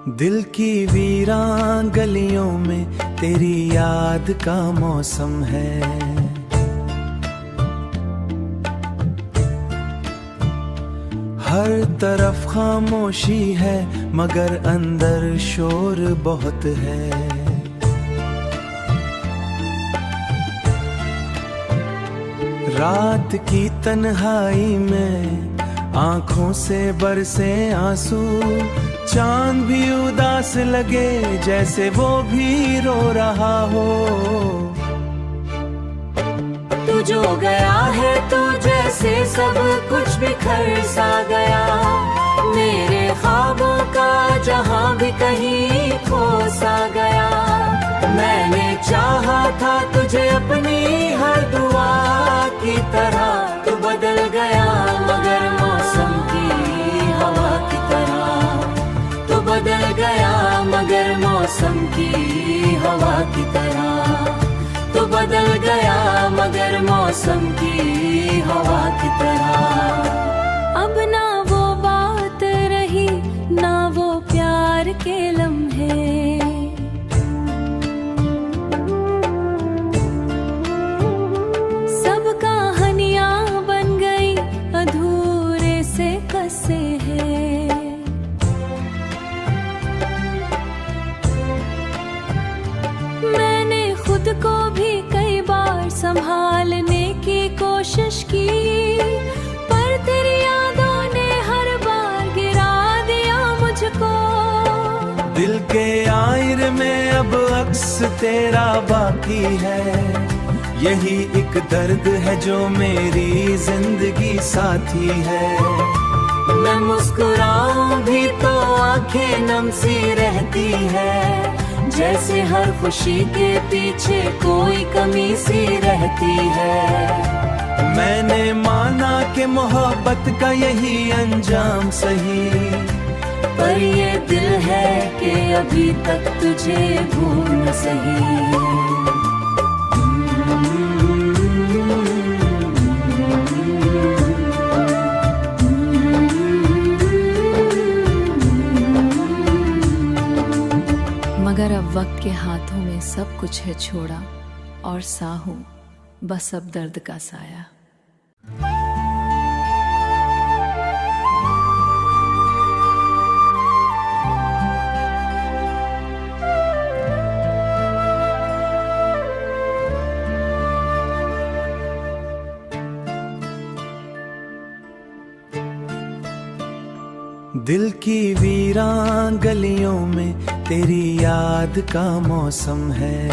दिल की वीरान गलियों में तेरी याद का मौसम है। हर तरफ खामोशी है मगर अंदर शोर बहुत है। रात की तन्हाई में आंखों से बरसे आंसू, चांद भी उदास लगे जैसे वो भी रो रहा हो। तू जो गया है तो जैसे सब कुछ बिखर सा गया, मेरे ख्वाबों का जहां भी कहीं खो सा गया। मैंने चाहा था तुझे अपनी हर दुआ की तरह, तू बदल गया मगर मौसम की हवा की तरह। तू बदल गया मगर मौसम की हवा की तरह। तू बदल गया मगर मौसम की हवा की तरह। अब ना वो बात रही ना वो प्यार के लम्हे, सब कहानियां बन गई अधूरे से कसे हैं। मैंने खुद को भी कई बार संभालने की कोशिश की, पर तेरी यादों ने हर बार गिरा दिया मुझको। दिल के आईने में अब अक्स तेरा बाकी है, यही एक दर्द है जो मेरी जिंदगी साथी है। मैं मुस्कुराऊं भी तो आंखें नम सी रहती है, जैसे हर खुशी के पीछे कोई कमी सी रहती है। मैंने माना कि मोहब्बत का यही अंजाम सही, पर ये दिल है कि अभी तक तुझे भूल न सही। मगर अब वक्त के हाथों में सब कुछ है छोड़ा, और साहूं बस अब दर्द का साया। दिल की वीरान गलियों में तेरी याद का मौसम है।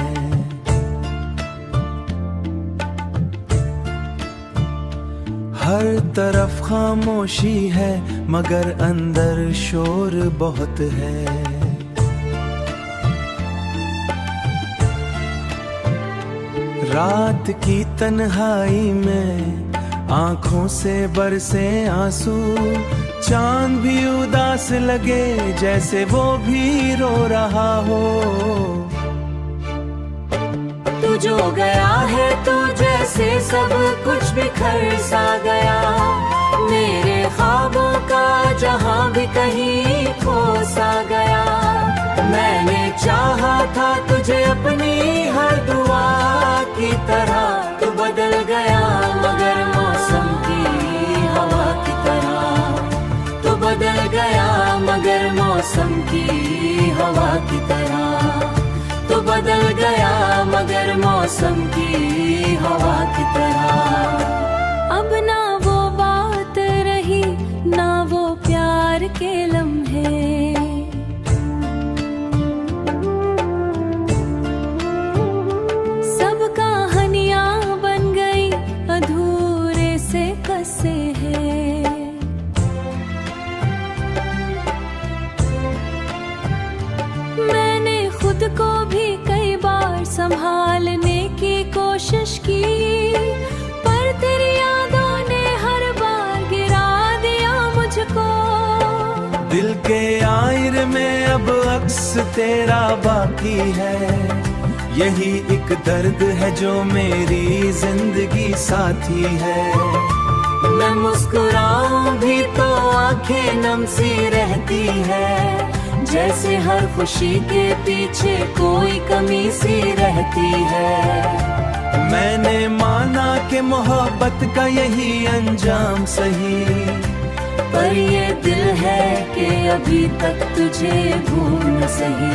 हर तरफ खामोशी है मगर अंदर शोर बहुत है। रात की तन्हाई में आंखों से बरसे आंसू, चांद भी उदास लगे जैसे वो भी रो रहा हो। तू जो गया है तो जैसे सब कुछ बिखर सा गया, मेरे ख्वाबों का जहां भी कहीं खो सा गया। मैंने चाहा था तुझे अपनी हर दुआ की तरह, तू बदल गया मगर मौसम की हवा की तरह। तू बदल गया मगर मौसम की हवा की तरह। तू बदल गया मगर मौसम की हवा की तरह। अब ना वो बात रही ना वो प्यार के लम्हे, सब कहानियां बन गई अधूरे से कसे हैं। मैंने खुद को भी कई बार संभालने की कोशिश की, पर तेरी यादों ने हर बार गिरा दिया मुझको। दिल के आईने में अब अक्स तेरा बाकी है, यही एक दर्द है जो मेरी जिंदगी साथी है। मैं मुस्कुराऊं भी तो आंखें नम सी रहती है, जैसे हर खुशी के पीछे कोई कमी सी रहती है। मैंने माना कि मोहब्बत का यही अंजाम सही, पर ये दिल है कि अभी तक तुझे भूल न सही।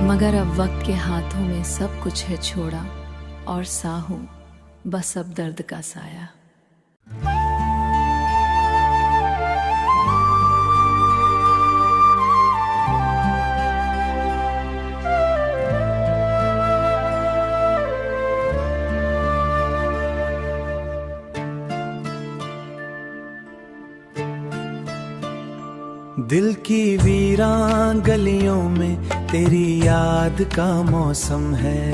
मगर अब वक्त के हाथों में सब कुछ है छोड़ा, और सा हूं बस अब दर्द का साया। दिल की वीरान गलियों में तेरी याद का मौसम है।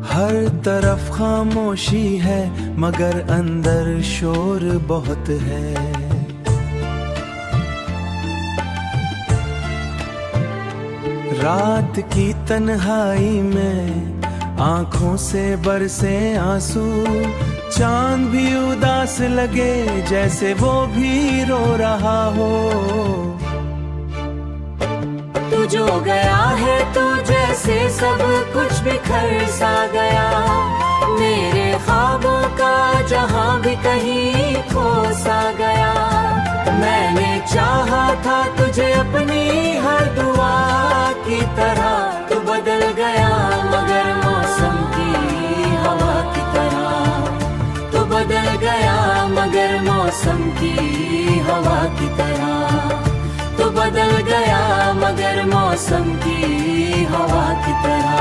हर तरफ खामोशी है मगर अंदर शोर बहुत है। रात की तन्हाई में आंखों से बरसे आंसू, चांद भी उदास लगे जैसे वो भी रो रहा हो। तू जो गया है तो जैसे सब कुछ बिखर सा गया, मेरे ख्वाबों का जहां भी कहीं खो सा गया। मैंने चाहा था तुझे अपनी हर दुआ की तरह, तू बदल गया मगर मौसम की हवा की तरह। तू बदल गया मगर मौसम की हवा की तरह। तू बदल गया मगर मौसम की हवा की तरह।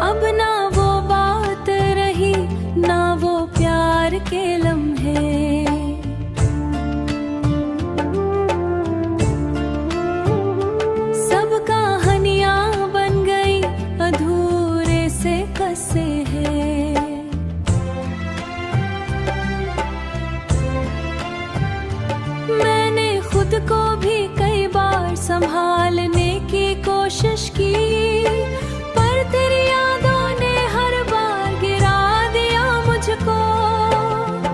अब ना वो बात रही ना वो प्यार के लम्हे, सब कहानियां बन गई अधूरे से कसे हैं। मैंने खुद को भी कई बार संभालने की कोशिश की, पर तेरी यादों ने हर बार गिरा दिया मुझको।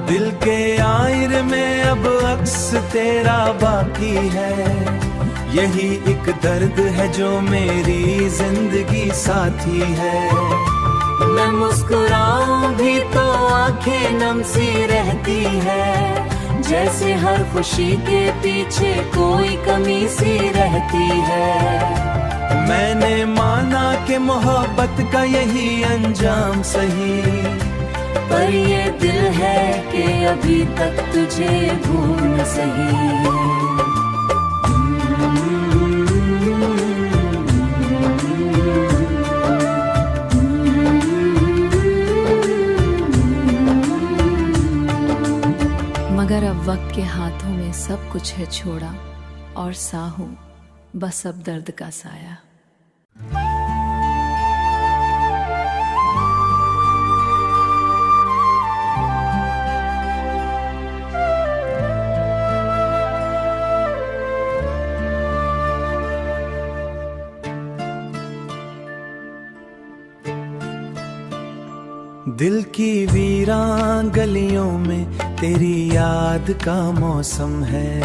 दिल के आईने में अब अक्स तेरा बाकी है, यही एक दर्द है जो मेरी जिंदगी साथी है। मैं मुस्कुराऊं भी तो आंखें नम सी रहती है, जैसे हर खुशी के पीछे कोई कमी सी रहती है। मैंने माना कि मोहब्बत का यही अंजाम सही, पर ये दिल है कि अभी तक तुझे भूल न सही। मगर अब वक्त के हाथों में सब कुछ है छोड़ा, और सा हूं बस अब दर्द का साया। दिल की वीरान गलियों में तेरी याद का मौसम है।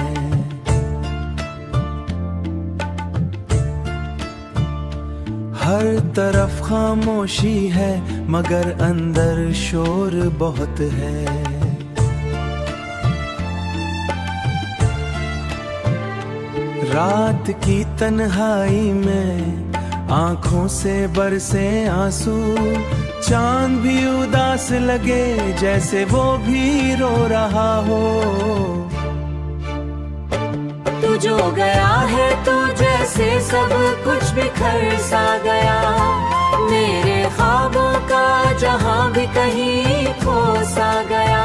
हर तरफ खामोशी है मगर अंदर शोर बहुत है। रात की तन्हाई में आंखों से बरसे आंसू, चांद भी उदास लगे जैसे वो भी रो रहा हो। तू जो गया है तो जैसे सब कुछ बिखर सा गया, मेरे ख्वाबों का जहां भी कहीं खो सा गया।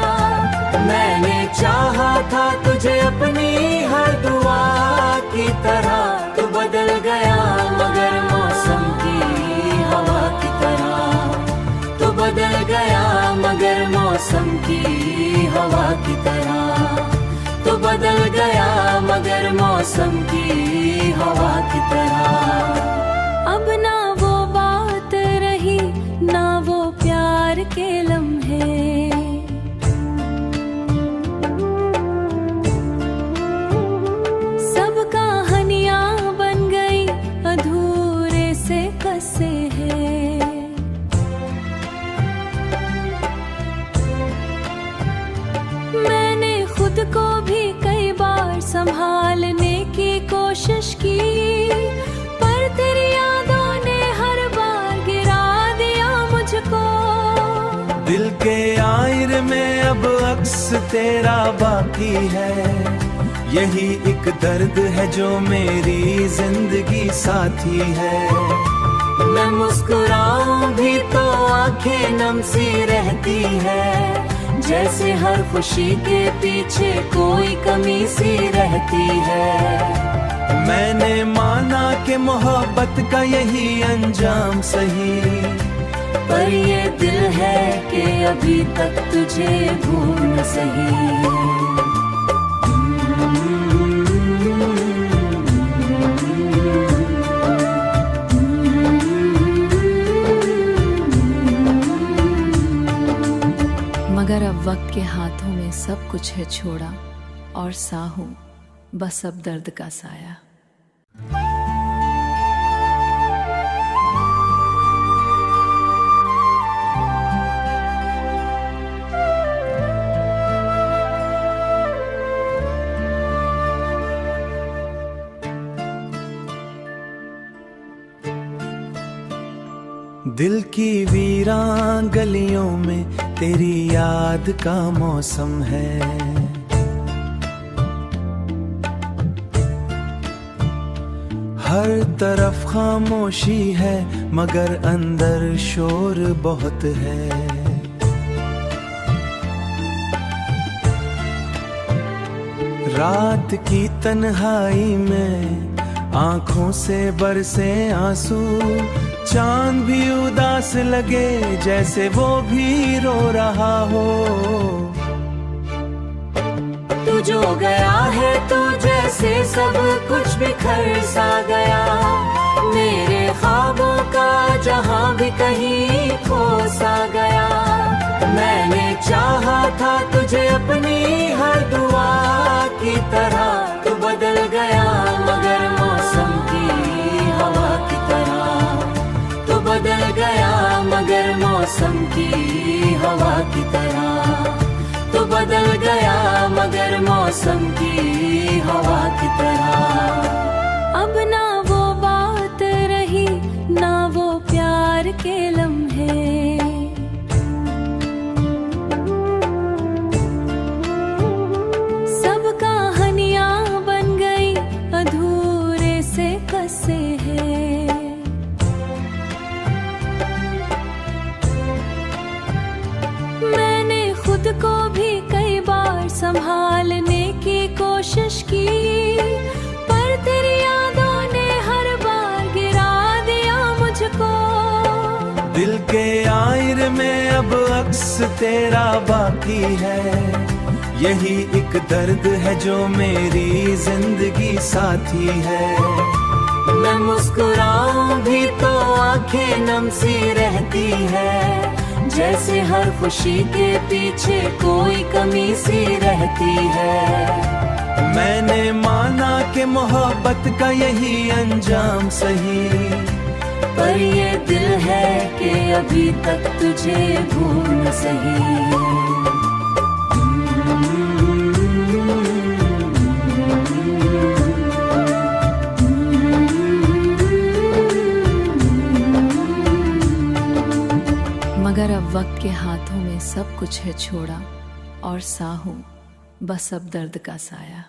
मैंने चाहा था तुझे अपनी हर दुआ की तरह, तू बदल गया मगर मौसम की हवा की तरह। तू बदल गया मगर मौसम की हवा की तरह। तू बदल गया मगर मौसम की हवा की तरह। अब ना वो बात रही ना वो प्यार के लम्हे, सब कहानियां बन गई अधूरे से कसे हैं। मैंने खुद को भी कई बार संभालने की कोशिश की, पर तेरी यादों ने हर बार गिरा दिया मुझको। दिल के आईने में अब अक्स तेरा बाकी है, यही एक दर्द है जो मेरी जिंदगी साथी है। मैं मुस्कुराऊं भी तो आंखें नम सी रहती है, जैसे हर खुशी के पीछे कोई कमी सी रहती है। मैंने माना कि मोहब्बत का यही अंजाम सही, पर ये दिल है कि अभी तक तुझे भूल न सही। मगर अब वक्त के हाथों में सब कुछ है छोड़ा, और साहूं बस अब दर्द का साया। दिल की वीरान गलियों में तेरी याद का मौसम है। हर तरफ खामोशी है मगर अंदर शोर बहुत है। रात की तन्हाई में आंखों से बरसे आंसू, चांद भी उदास लगे जैसे वो भी रो रहा हो। तू जो गया है तो जैसे सब कुछ बिखर सा गया, मेरे ख्वाबों का जहां भी कहीं खो सा गया। मैंने चाहा था तुझे अपनी हर दुआ की तरह, तू बदल गया मगर मौसम की हवा की तरह। तू बदल गया मगर मौसम की हवा की तरह। तू बदल गया मगर मौसम की हवा की तरह। अब ना वो बात रही ना वो प्यार के लम्हे, सब कहानियां बन गई अधूरे से कसे हैं। मैंने खुद को भी कई बार संभालने की कोशिश की, पर तेरी यादों ने हर बार गिरा दिया मुझको। दिल के आईने में अब अक्स तेरा बाकी है, यही एक दर्द है जो मेरी जिंदगी साथी है। मैं मुस्कुराऊं भी तो आंखें नम सी रहती है, जैसे हर खुशी के पीछे कोई कमी सी रहती है। मैंने माना कि मोहब्बत का यही अंजाम सही, पर ये दिल है कि अभी तक तुझे भूल न सही। मगर अब वक्त के हाथों में सब कुछ है छोड़ा, और साहूं बस अब दर्द का साया।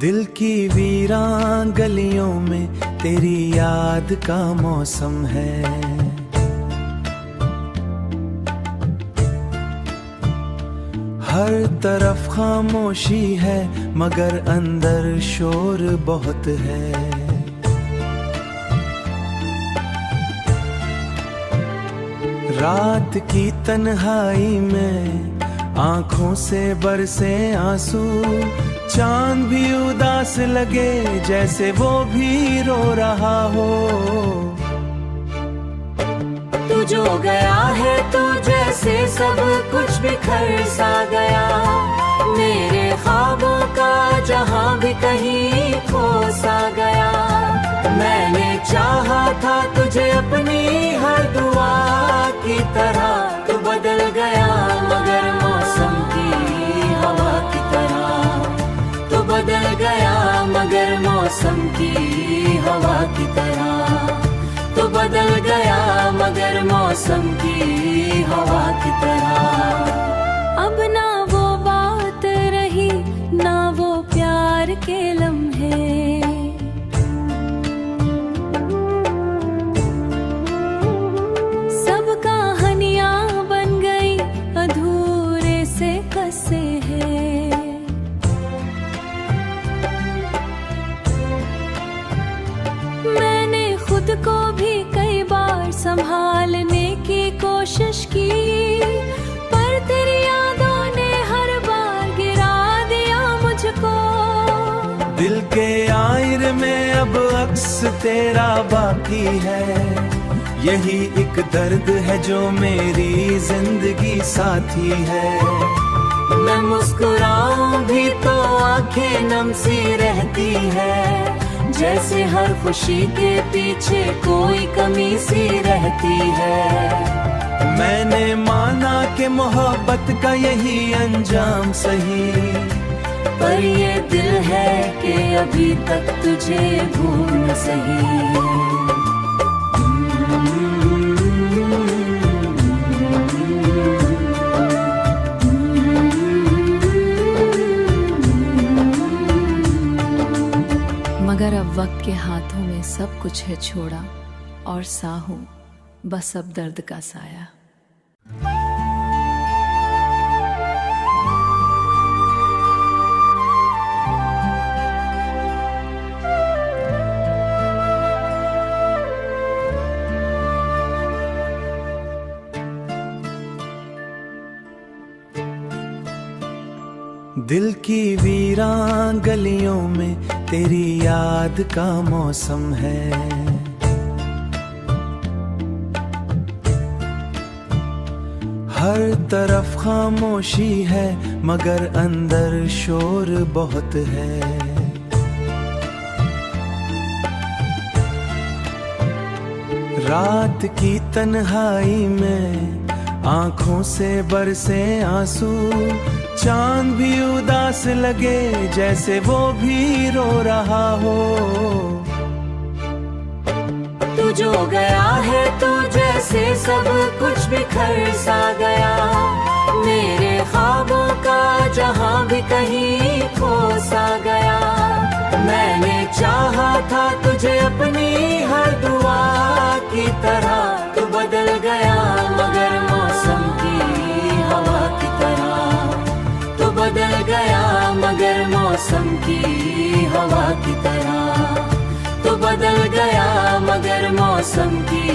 दिल की वीरान गलियों में तेरी याद का मौसम है। हर तरफ खामोशी है मगर अंदर शोर बहुत है। रात की तन्हाई में आंखों से बरसे आंसू, चांद भी उदास लगे जैसे वो भी रो रहा हो। तू जो गया है तो जैसे सब कुछ बिखर सा गया, मेरे ख्वाबों का जहां भी कहीं खो सा गया। मैंने चाहा था तुझे अपनी हर दुआ की तरह, तू बदल गया मगर मौसम की हवा की तरह। तू बदल गया मगर मौसम की हवा की तरह। तू बदल गया मगर मौसम की हवा की तरह। अब ना वो बात रही ना वो प्यार के लम्हे, सब कहानियां बन गई अधूरे से कसे हैं। मैंने खुद को भी कई बार संभालने की कोशिश की, पर तेरी यादों ने हर बार गिरा दिया मुझको। दिल के आईने में अब अक्स तेरा बाकी है, यही एक दर्द है जो मेरी जिंदगी साथी है। मैं मुस्कुराऊं भी तो आंखें नम सी रहती है, जैसे हर खुशी के पीछे कोई कमी सी रहती है। मैंने माना कि मोहब्बत का यही अंजाम सही, पर ये दिल है कि अभी तक तुझे भूल न सही। मगर अब वक्त के हाथों में सब कुछ है छोड़ा, और साहूं बस अब दर्द का साया। दिल की वीरान गलियों में तेरी याद का मौसम है। हर तरफ खामोशी है मगर अंदर शोर बहुत है। रात की तन्हाई में आंखों से बरसे आंसू, चांद भी उदास लगे जैसे वो भी रो रहा हो। तू जो गया है तो जैसे सब कुछ बिखर सा गया, मेरे ख्वाबों का जहां भी कहीं खो सा गया। मैंने चाहा था तुझे अपनी हर दुआ की तरह, तू बदल गया मगर मौसम की हवा की तरह। तू बदल गया मगर मौसम की हवा की तरह। तू बदल गया मगर मौसम की